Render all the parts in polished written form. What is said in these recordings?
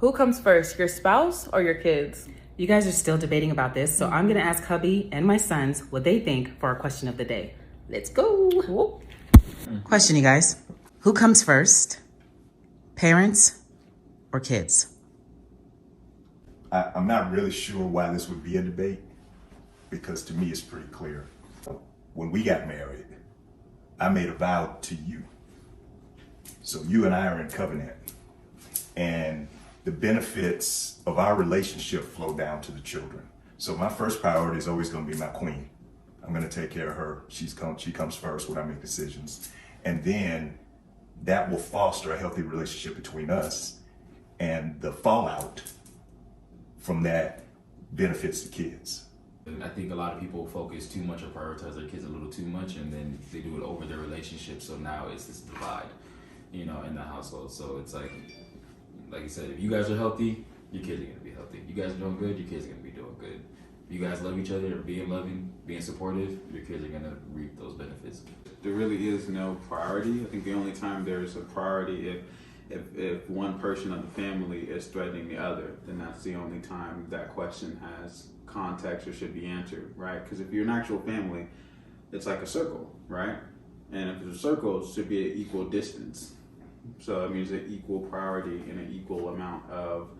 Who comes first, your spouse or your kids? You guys are still debating about this, so I'm gonna ask hubby and my sons what they think for our question of the day. Let's go. Whoop. Question, you guys. Who comes first, parents or kids? I'm not really sure why this would be a debate, because to me it's pretty clear. When we got married, I made a vow to you. So you and I are in covenant. And the benefits of our relationship flow down to the children. So my first priority is always going to be my queen. I'm going to take care of her. She comes first when I make decisions. And then that will foster a healthy relationship between us. And the fallout from that benefits the kids. I think a lot of people focus too much or prioritize their kids a little too much, and then they do it over their relationship. So now it's this divide, in the household. So it's like you said, if you guys are healthy, your kids are gonna be healthy. You guys are doing good, your kids are gonna be doing good. If you guys love each other, being loving, being supportive, your kids are gonna reap those benefits. There really is no priority. I think the only time there's a priority if one person of the family is threatening the other, then that's the only time that question has context or should be answered, right? Because if you're an actual family, it's like a circle, right? And if it's a circle, it should be an equal distance. So that means an equal priority and an equal amount of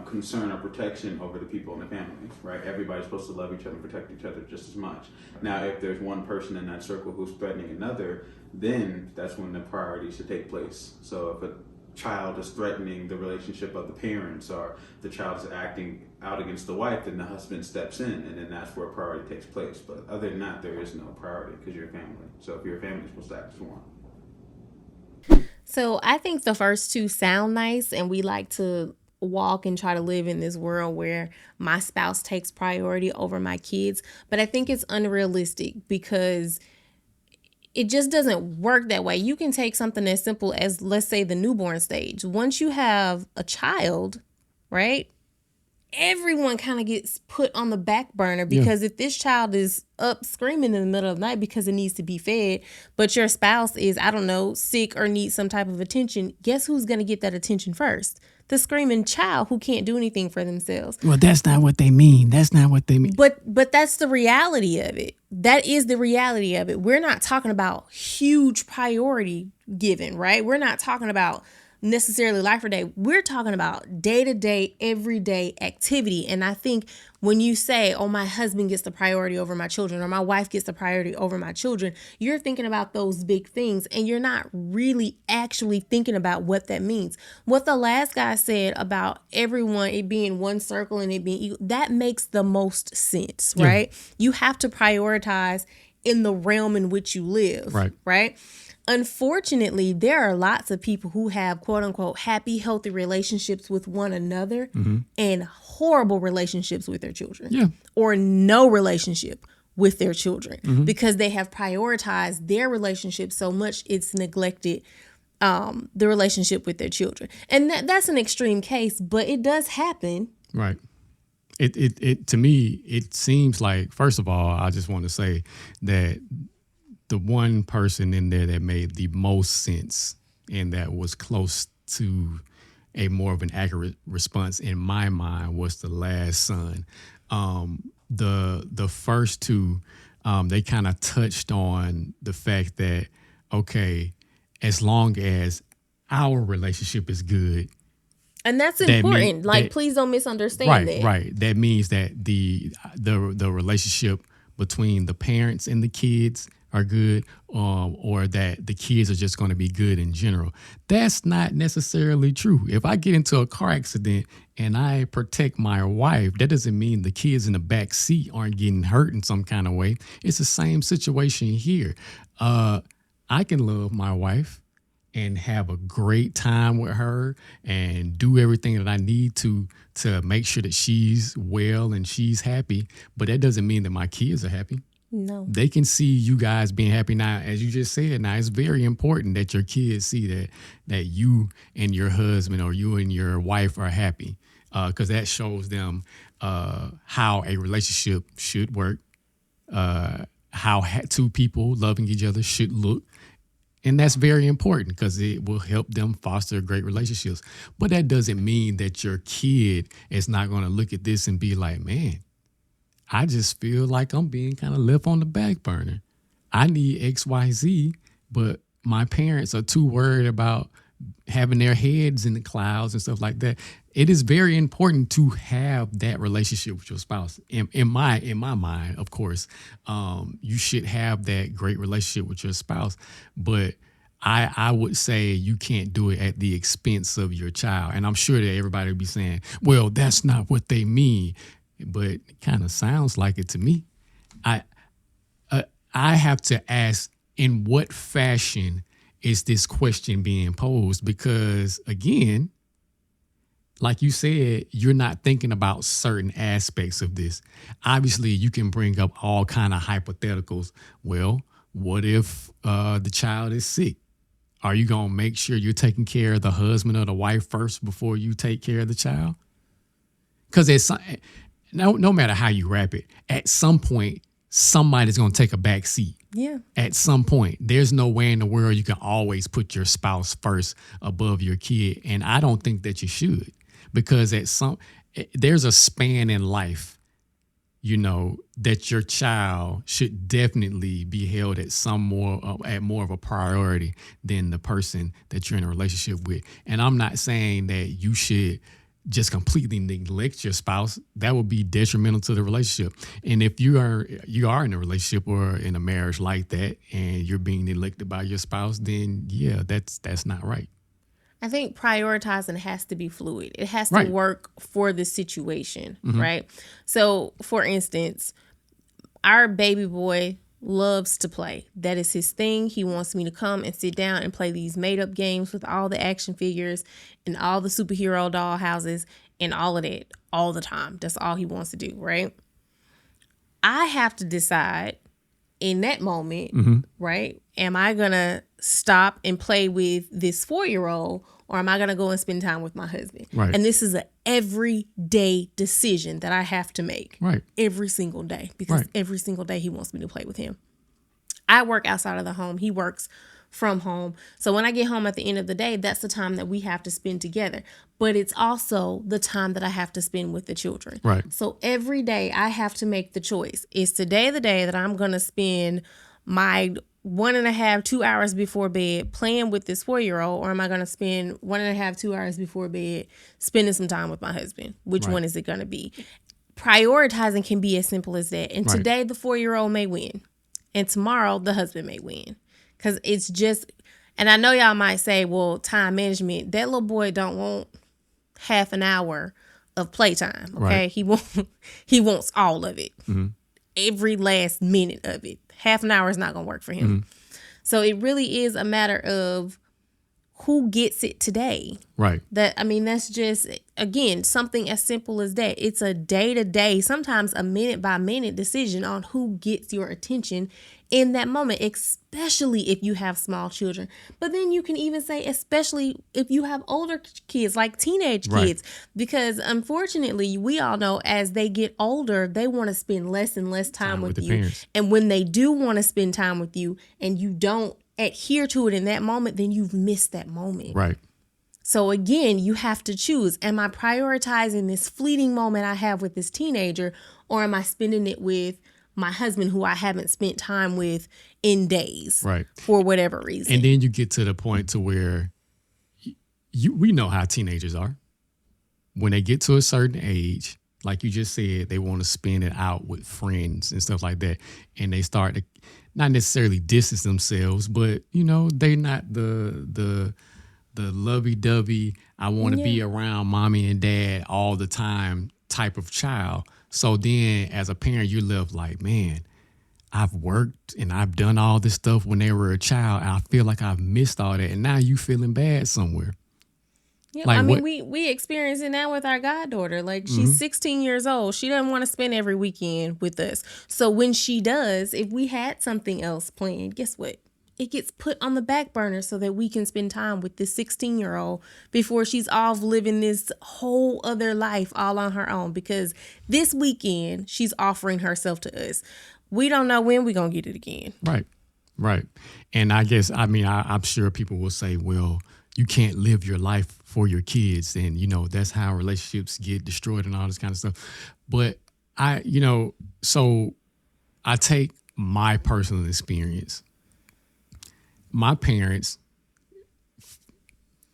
concern or protection over the people in the family, right? Everybody's supposed to love each other and protect each other just as much. Now, if there's one person in that circle who's threatening another, then that's when the priority should take place. So if a child is threatening the relationship of the parents, or the child is acting out against the wife, then the husband steps in, and then that's where priority takes place. But other than that, there is no priority because you're a family. So if you're a family, you're supposed to act as one. So I think the first two sound nice, and we like to walk and try to live in this world where my spouse takes priority over my kids. But I think it's unrealistic because it just doesn't work that way. You can take something as simple as, let's say, the newborn stage. Once you have a child, right, everyone kind of gets put on the back burner because if this child is up screaming in the middle of the night because it needs to be fed, but your spouse is, I don't know, sick or needs some type of attention, guess who's going to get that attention first? The screaming child who can't do anything for themselves. Well, that's not what they mean. That's not what they mean. But that's the reality of it. That is the reality of it. We're not talking about huge priority given, right? We're not talking about necessarily life or day. We're talking about day-to-day, everyday activity. And I think when you say, oh, my husband gets the priority over my children, or my wife gets the priority over my children, you're thinking about those big things, and you're not really actually thinking about what that means. What the last guy said about everyone, it being one circle and it being equal, that makes the most sense, right? You have to prioritize in the realm in which you live, right? Unfortunately, there are lots of people who have quote unquote happy, healthy relationships with one another and horrible relationships with their children or no relationship with their children because they have prioritized their relationship so much it's neglected the relationship with their children. And that's an extreme case, but it does happen. Right. It to me, it seems like, first of all, I just want to say that the one person in there that made the most sense and that was close to a more of an accurate response in my mind was the last son. The first two, they kind of touched on the fact that, okay, as long as our relationship is good. And that's important. Please don't misunderstand that. Right. That means that the relationship between the parents and the kids are good, or that the kids are just going to be good in general. That's not necessarily true. If I get into a car accident and I protect my wife, that doesn't mean the kids in the back seat aren't getting hurt in some kind of way. It's the same situation here. I can love my wife and have a great time with her and do everything that I need to make sure that she's well and she's happy. But that doesn't mean that my kids are happy. No. They can see you guys being happy. Now, as you just said, now it's very important that your kids see that you and your husband or you and your wife are happy, because that shows them how a relationship should work, how two people loving each other should look. And that's very important because it will help them foster great relationships. But that doesn't mean that your kid is not going to look at this and be like, man, I just feel like I'm being kind of left on the back burner. I need X, Y, Z, but my parents are too worried about having their heads in the clouds and stuff like that. It is very important to have that relationship with your spouse. In my mind, of course, you should have that great relationship with your spouse. But I would say you can't do it at the expense of your child. And I'm sure that everybody would be saying, well, that's not what they mean. But it kind of sounds like it to me. I have to ask, in what fashion is this question being posed? Because again, like you said, you're not thinking about certain aspects of this. Obviously, you can bring up all kind of hypotheticals. Well, what if the child is sick? Are you going to make sure you're taking care of the husband or the wife first before you take care of the child? Because no matter how you wrap it, at some point, somebody's going to take a back seat. Yeah. At some point, there's no way in the world you can always put your spouse first above your kid. And I don't think that you should, because there's a span in life, that your child should definitely be held at more of a priority than the person that you're in a relationship with. And I'm not saying that you should just completely neglect your spouse. That would be detrimental to the relationship. And if you are in a relationship or in a marriage like that and you're being neglected by your spouse, then yeah, that's not right. I think prioritizing has to be fluid. It has to Right. work for the situation, right? So, for instance, our baby boy loves to play. That is his thing. He wants me to come and sit down and play these made-up games with all the action figures and all the superhero doll houses and all of that all the time. That's all he wants to do, right? I have to decide in that moment, right? Am I going to stop and play with this 4-year-old, or am I going to go and spend time with my husband? Right. And this is an everyday decision that I have to make. Right. Every single day, because Right. every single day he wants me to play with him. I work outside of the home. He works from home. So when I get home at the end of the day, that's the time that we have to spend together. But it's also the time that I have to spend with the children. Right. So every day I have to make the choice. Is today the day that I'm going to spend my 1.5, 2 hours before bed playing with this 4-year-old, or am I going to spend 1.5, 2 hours before bed spending some time with my husband? Which Right. one is it going to be? Prioritizing can be as simple as that. And Right. today the 4-year-old may win, and tomorrow the husband may win, because it's just. And I know y'all might say, well, time management. That little boy don't want half an hour of playtime. Okay, Right. he wants all of it, every last minute of it. Half an hour is not going to work for him. So it really is a matter of who gets it today. Right. That's just, again, something as simple as that. It's a day-to-day, sometimes a minute-by-minute decision on who gets your attention in that moment, especially if you have small children. But then you can even say, especially if you have older kids, like teenage Right. kids, because unfortunately, we all know as they get older, they want to spend less and less time with the you. parents. And when they do want to spend time with you and you don't adhere to it in that moment, then you've missed that moment. Right. So again, you have to choose. Am I prioritizing this fleeting moment I have with this teenager, or am I spending it with my husband, who I haven't spent time with in days, Right. for whatever reason? And then you get to the point to where we know how teenagers are. When they get to a certain age, like you just said, they want to spend it out with friends and stuff like that. And they start to not necessarily distance themselves, but they're not the lovey-dovey, I want to be around mommy and dad all the time type of child. So then as a parent, you're left like, man, I've worked and I've done all this stuff when they were a child, and I feel like I've missed all that. And now you feeling bad somewhere. Yeah, Like what- we experience it now with our goddaughter. Like, she's 16 years old. She doesn't want to spend every weekend with us. So when she does, if we had something else planned, guess what? It gets put on the back burner so that we can spend time with this 16-year-old before she's off living this whole other life all on her own, because this weekend she's offering herself to us. We don't know when we're going to get it again. Right. Right. And I guess, I mean, I'm sure people will say, well, you can't live your life for your kids. And, that's how relationships get destroyed and all this kind of stuff. But so I take my personal experience. My parents,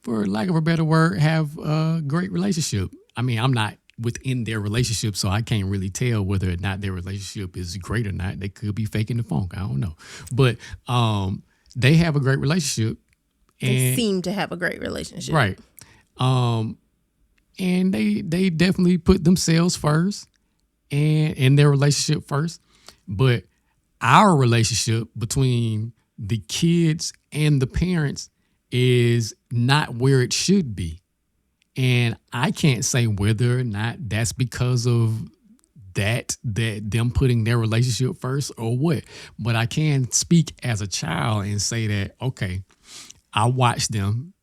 for lack of a better word, have a great relationship. I mean, I'm not within their relationship, so I can't really tell whether or not their relationship is great or not. They could be faking the funk. I don't know. But they have a great relationship. They seem to have a great relationship. Right. And they definitely put themselves first and in their relationship first. But our relationship between the kids and the parents is not where it should be. And I can't say whether or not that's because of that them putting their relationship first or what. But I can speak as a child and say that, okay, I watched them,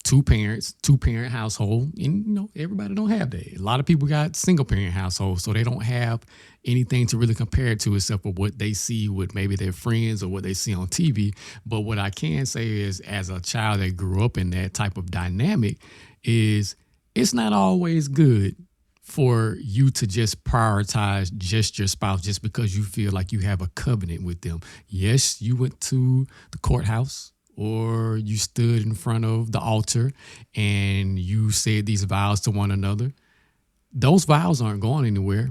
two parent household, and everybody don't have that. A lot of people got single parent households, so they don't have anything to really compare it to except for what they see with maybe their friends or what they see on TV. But what I can say is, as a child that grew up in that type of dynamic, is it's not always good for you to just prioritize just your spouse just because you feel like you have a covenant with them. Yes, you went to the courthouse or you stood in front of the altar and you said these vows to one another. Those vows aren't going anywhere,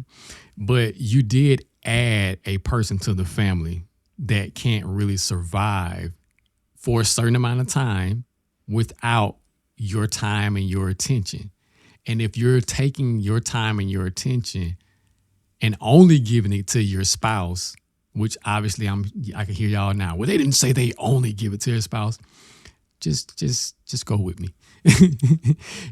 but you did add a person to the family that can't really survive for a certain amount of time without your time and your attention. And if you're taking your time and your attention and only giving it to your spouse, which obviously I can hear y'all now. Well, they didn't say they only give it to their spouse. Just go with me.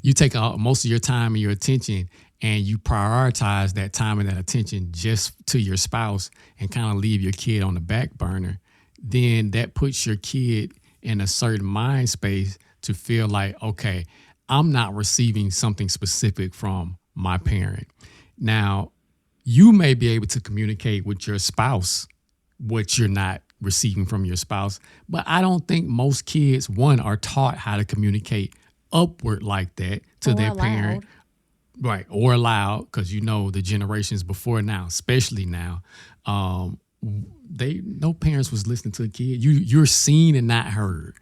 You take most of your time and your attention and you prioritize that time and that attention just to your spouse and kind of leave your kid on the back burner, then that puts your kid in a certain mind space to feel like, okay, I'm not receiving something specific from my parent. Now, you may be able to communicate with your spouse what you're not receiving from your spouse, but I don't think most kids, one, are taught how to communicate upward like that to their parent. Right, or allowed, because the generations before now, especially now, no parents was listening to a kid. You're seen and not heard,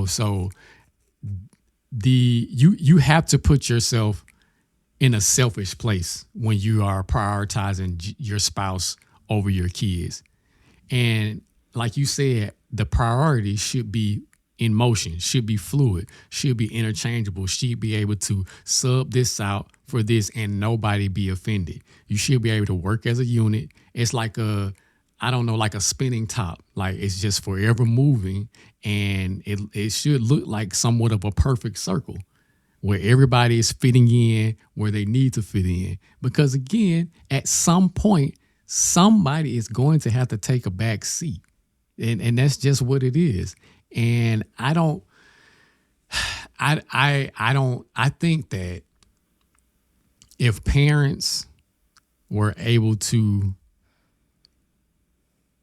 so you have to put yourself in a selfish place when you are prioritizing your spouse over your kids. And like you said, the priority should be in motion, should be fluid, should be interchangeable, should be able to sub this out for this and nobody be offended. You should be able to work as a unit. It's like a spinning top. Like it's just forever moving, and it should look like somewhat of a perfect circle where everybody is fitting in where they need to fit in. Because again, at some point, somebody is going to have to take a back seat. And that's just what it is. And I think that if parents were able to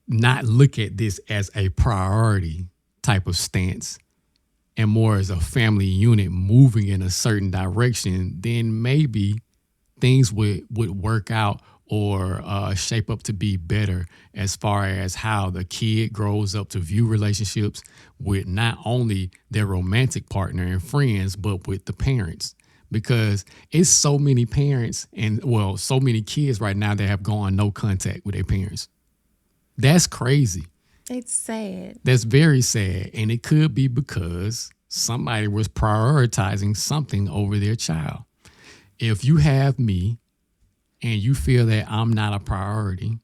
not look at this as a priority type of stance and more as a family unit moving in a certain direction, then maybe things would work out or shape up to be better as far as how the kid grows up to view relationships with not only their romantic partner and friends, but with the parents. Because it's so many parents and, so many kids right now that have gone no contact with their parents. That's crazy. It's sad. That's very sad. And it could be because somebody was prioritizing something over their child. If you have me and you feel that I'm not a priority,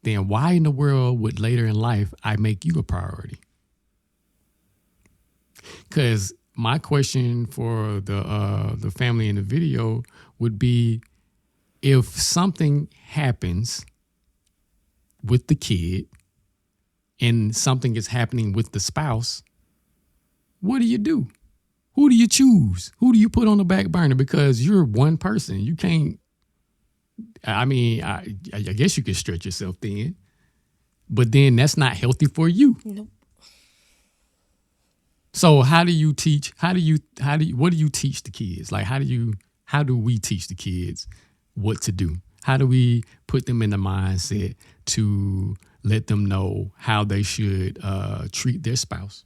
then why in the world would later in life I make you a priority? Because my question for the family in the video would be, if something happens with the kid and something is happening with the spouse, what do you do? Who do you choose? Who do you put on the back burner? Because you're one person. You can't, I guess you could stretch yourself thin. but then that's not healthy for you. Nope. So how do you teach? What do you teach the kids? Like, how do we teach the kids what to do? How do we put them in the mindset to let them know how they should treat their spouse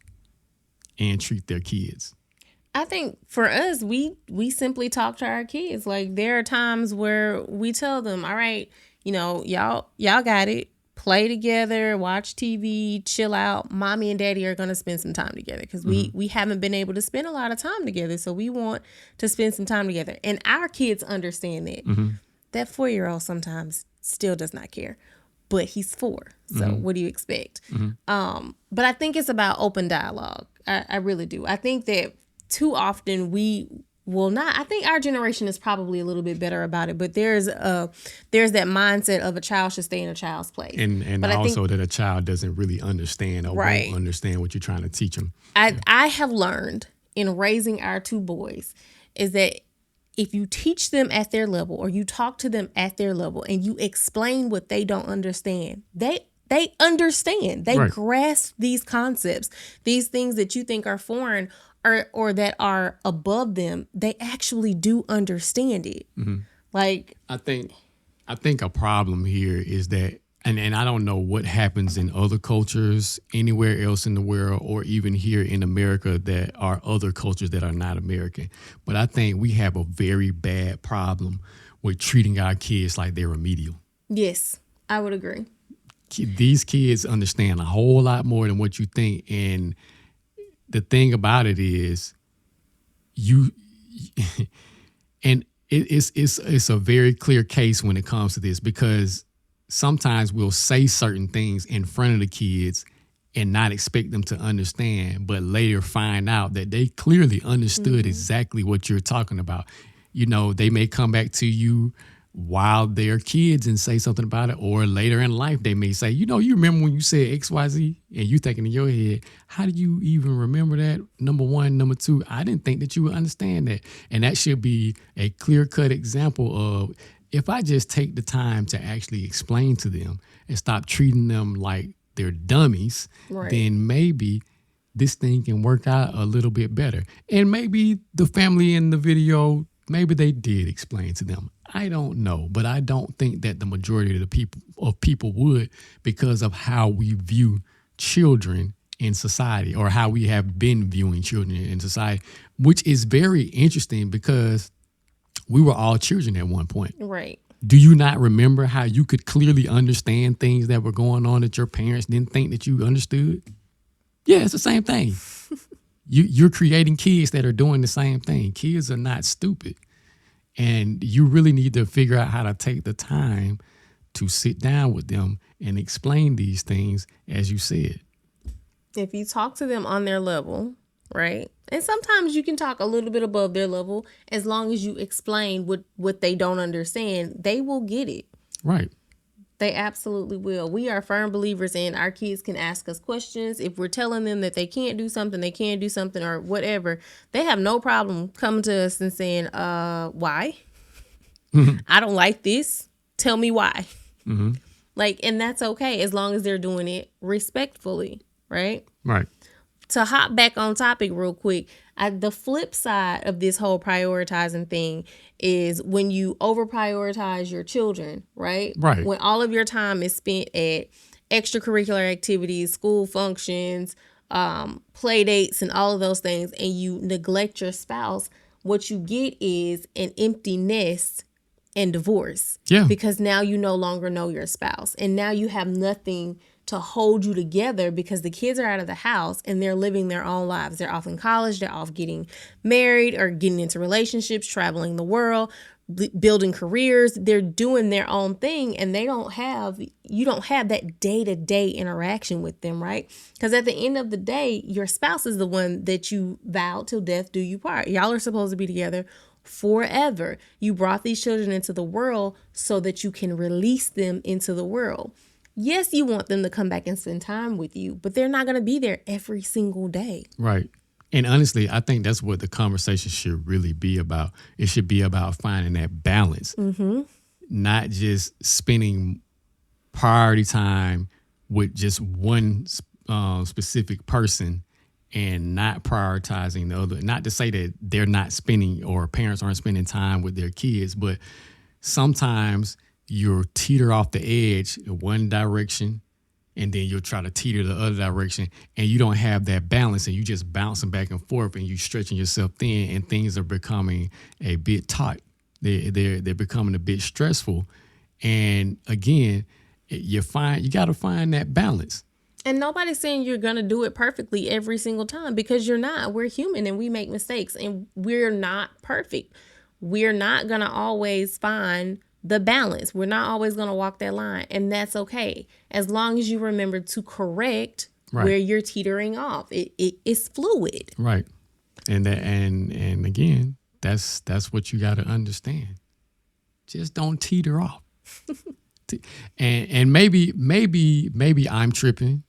and treat their kids? I think for us, we simply talk to our kids. Like, there are times where we tell them, all right, y'all got it. Play together, watch TV, chill out. Mommy and daddy are going to spend some time together because we haven't been able to spend a lot of time together. So we want to spend some time together. And our kids understand that. That 4-year-old sometimes still does not care, but he's 4. So what do you expect? But I think it's about open dialogue. I really do. I think that too often I think our generation is probably a little bit better about it, but there's that mindset of a child should stay in a child's place. And but also that a child doesn't really understand or won't understand what you're trying to teach them. I have learned in raising our 2 boys is that if you teach them at their level or you talk to them at their level and you explain what they don't understand, they understand. They grasp these concepts, these things that you think are foreign or that are above them. They actually do understand it. Like, I think a problem here is that, and I don't know what happens in other cultures anywhere else in the world or even here in America that are other cultures that are not American. But I think we have a very bad problem with treating our kids like they're remedial. Yes, I would agree. These kids understand a whole lot more than what you think. And the thing about it is and it's a very clear case when it comes to this, because sometimes we'll say certain things in front of the kids and not expect them to understand, but later find out that they clearly understood exactly what you're talking about. They may come back to you while they're kids and say something about it, or later in life they may say, you remember when you said XYZ, and you thinking in your head, how do you even remember that? Number one. Number two, I didn't think that you would understand that. And that should be a clear-cut example of, if I just take the time to actually explain to them and stop treating them like they're dummies, then maybe this thing can work out a little bit better. And maybe the family in the video, maybe they did explain to them. I don't know, but I don't think that the majority of the people would, because of how we view children in society, or how we have been viewing children in society, which is very interesting because we were all children at one point. Right. Do you not remember how you could clearly understand things that were going on that your parents didn't think that you understood? Yeah, it's the same thing. You're creating kids that are doing the same thing. Kids are not stupid. And you really need to figure out how to take the time to sit down with them and explain these things, as you said. If you talk to them on their level, right? And sometimes you can talk a little bit above their level, as long as you explain what they don't understand, they will get it. Right. They absolutely will. We are firm believers in our kids can ask us questions. If we're telling them that they can't do something, or whatever, they have no problem coming to us and saying, why? I don't like this. Tell me why. And that's okay, as long as they're doing it respectfully, right? Right. To hop back on topic real quick, the flip side of this whole prioritizing thing is when you over prioritize your children, right? Right. When all of your time is spent at extracurricular activities, school functions, play dates, and all of those things, and you neglect your spouse, what you get is an empty nest and divorce. Yeah. Because now you no longer know your spouse, and now you have nothing to hold you together, because the kids are out of the house and they're living their own lives. They're off in college, they're off getting married or getting into relationships, traveling the world, building careers. They're doing their own thing, and you don't have that day-to-day interaction with them, right? Because at the end of the day, your spouse is the one that you vowed till death do you part. Y'all are supposed to be together forever. You brought these children into the world so that you can release them into the world. Yes, you want them to come back and spend time with you, but they're not going to be there every single day. Right. And honestly, I think that's what the conversation should really be about. It should be about finding that balance, not just spending priority time with just one specific person and not prioritizing the other. Not to say that they're not spending or parents aren't spending time with their kids, but sometimes you'll teeter off the edge in one direction and then you'll try to teeter the other direction and you don't have that balance and you just bouncing back and forth and you stretching yourself thin and things are becoming a bit tight. They're becoming a bit stressful. And again, you got to find that balance. And nobody's saying you're going to do it perfectly every single time, because you're not. We're human and we make mistakes and we're not perfect. We're not going to always find the balance. We're not always going to walk that line, and that's okay. As long as you remember to correct where you're teetering off. It's fluid. Right. And again, that's what you got to understand. Just don't teeter off. and maybe I'm tripping.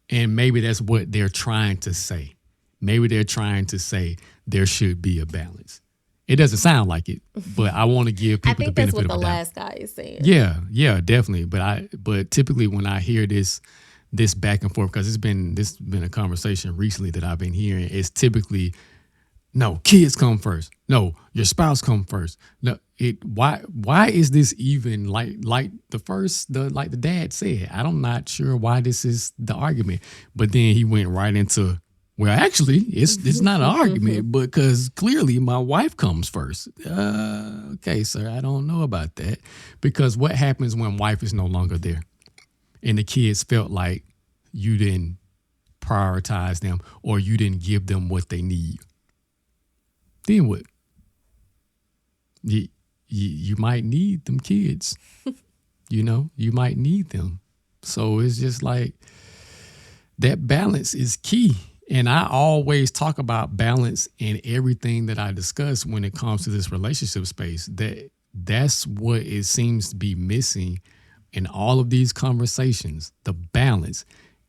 And maybe that's what they're trying to say. Maybe they're trying to say there should be a balance. It doesn't sound like it, but I want to give people the benefit of the doubt. I think that's what the last guy is saying. Yeah, definitely. But typically when I hear this back and forth, because this has been a conversation recently that I've been hearing, it's typically, no, kids come first. No, your spouse come first. No, why is this even like the dad said? I'm not sure why this is the argument. But then he went right into, well, actually, it's not an argument, because clearly my wife comes first. Okay, sir, I don't know about that. Because what happens when wife is no longer there and the kids felt like you didn't prioritize them or you didn't give them what they need? Then what? You might need them kids. You might need them. So it's just like that balance is key. And I always talk about balance in everything that I discuss when it comes to this relationship space. That's what it seems to be missing in all of these conversations, the balance.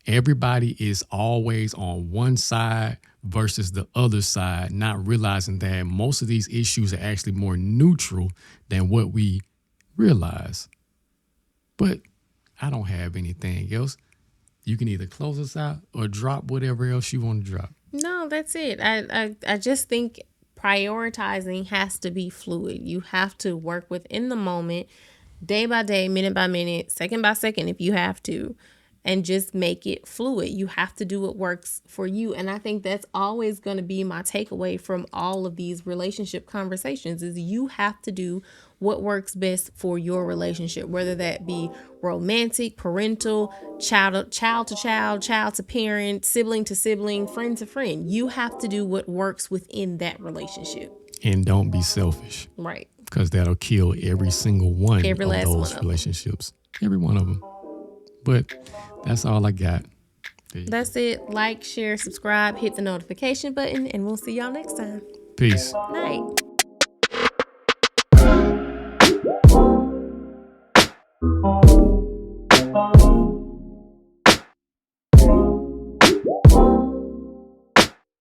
Everybody is always on one side versus the other side, not realizing that most of these issues are actually more neutral than what we realize. But I don't have anything else. You can either close us out or drop whatever else you want to drop. No, that's it. I just think prioritizing has to be fluid. You have to work within the moment, day by day, minute by minute, second by second if you have to, and just make it fluid. You have to do what works for you. And I think that's always going to be my takeaway from all of these relationship conversations is you have to do what works best for your relationship, whether that be romantic, parental, child to child, child to parent, sibling to sibling, friend to friend. You have to do what works within that relationship. And don't be selfish. Right. Because that'll kill every single one of those relationships. Every one of them. But that's all I got. That's it. Like, share, subscribe, hit the notification button, and we'll see y'all next time. Peace. Night.